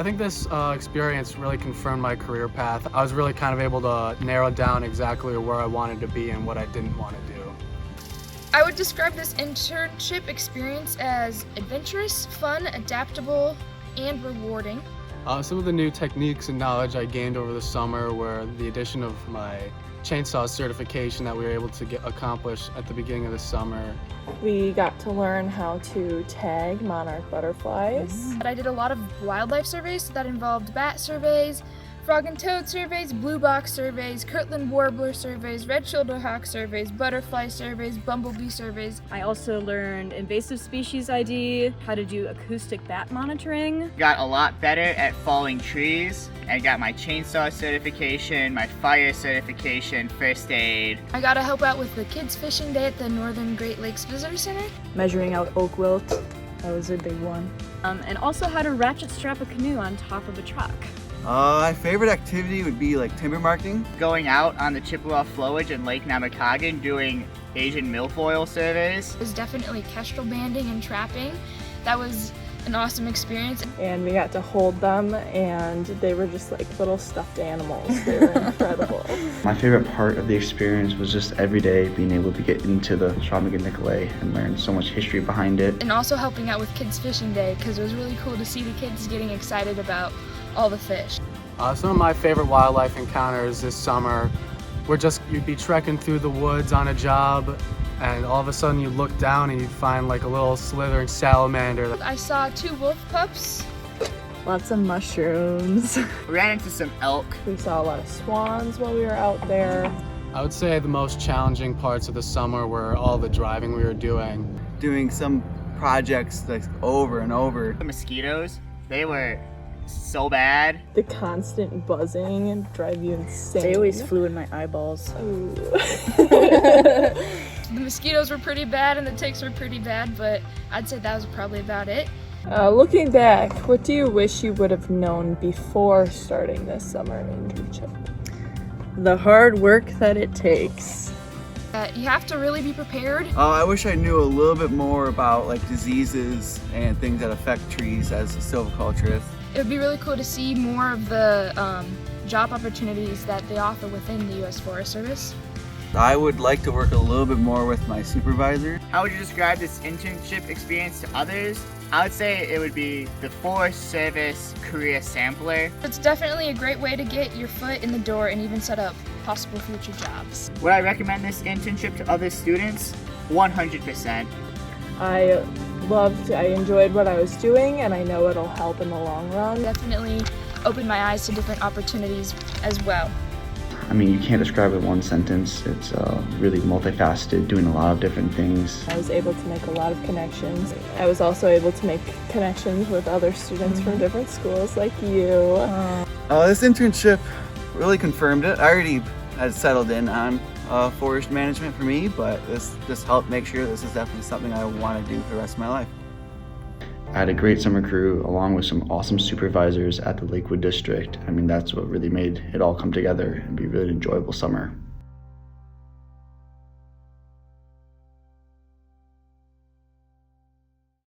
I think this experience really confirmed my career path. I was really kind of able to narrow down exactly where I wanted to be and what I didn't want to do. I would describe this internship experience as adventurous, fun, adaptable, and rewarding. Some of the new techniques and knowledge I gained over the summer were the addition of my chainsaw certification that we were able to accomplish at the beginning of the summer. We got to learn how to tag monarch butterflies. But I did a lot of wildlife surveys that involved bat surveys, frog and toad surveys, blue box surveys, Kirtland warbler surveys, red-shouldered hawk surveys, butterfly surveys, bumblebee surveys. I also learned invasive species ID, how to do acoustic bat monitoring. Got a lot better at falling trees. I got my chainsaw certification, my fire certification, first aid. I got to help out with the kids fishing day at the Northern Great Lakes Visitor Center. Measuring out oak wilt, that was a big one. And also how to ratchet strap a canoe on top of a truck. My favorite activity would be like timber marking. Going out on the Chippewa flowage in Lake Namakogon doing Asian milfoil surveys. It was definitely kestrel banding and trapping. That was an awesome experience. And we got to hold them, and they were just like little stuffed animals. They were incredible. My favorite part of the experience was just every day being able to get into the Chequamegon Nicolet and learn so much history behind it. And also helping out with kids fishing day, because it was really cool to see the kids getting excited about all the fish. Some of my favorite wildlife encounters this summer were just, you'd be trekking through the woods on a job, and all of a sudden you look down and you'd find like a little slithering salamander. I saw 2 wolf pups. Lots of mushrooms. We ran into some elk. We saw a lot of swans while we were out there. I would say the most challenging parts of the summer were all the driving we were doing. Doing some projects like over and over. The mosquitoes, they were so bad. The constant buzzing and drive you insane. They always flew in my eyeballs. Ooh. The mosquitoes were pretty bad and the ticks were pretty bad, but I'd say that was probably about it. Looking back, what do you wish you would have known before starting this summer internship? The hard work that it takes. You have to really be prepared. I wish I knew a little bit more about like diseases and things that affect trees as a silviculturist. It would be really cool to see more of the job opportunities that they offer within the U.S. Forest Service. I would like to work a little bit more with my supervisor. How would you describe this internship experience to others? I would say it would be the Forest Service career sampler. It's definitely a great way to get your foot in the door and even set up possible future jobs. Would I recommend this internship to other students? 100%. I enjoyed what I was doing, and I know it'll help in the long run. Definitely opened my eyes to different opportunities as well. I mean, you can't describe it in one sentence. It's really multifaceted, doing a lot of different things. I was able to make a lot of connections. I was also able to make connections with other students from different schools like you. This internship really confirmed it. I already had settled in on forest management for me, but this just helped make sure this is definitely something I want to do for the rest of my life. I had a great summer crew along with some awesome supervisors at the Lakewood District. I mean, that's what really made it all come together and be a really enjoyable summer.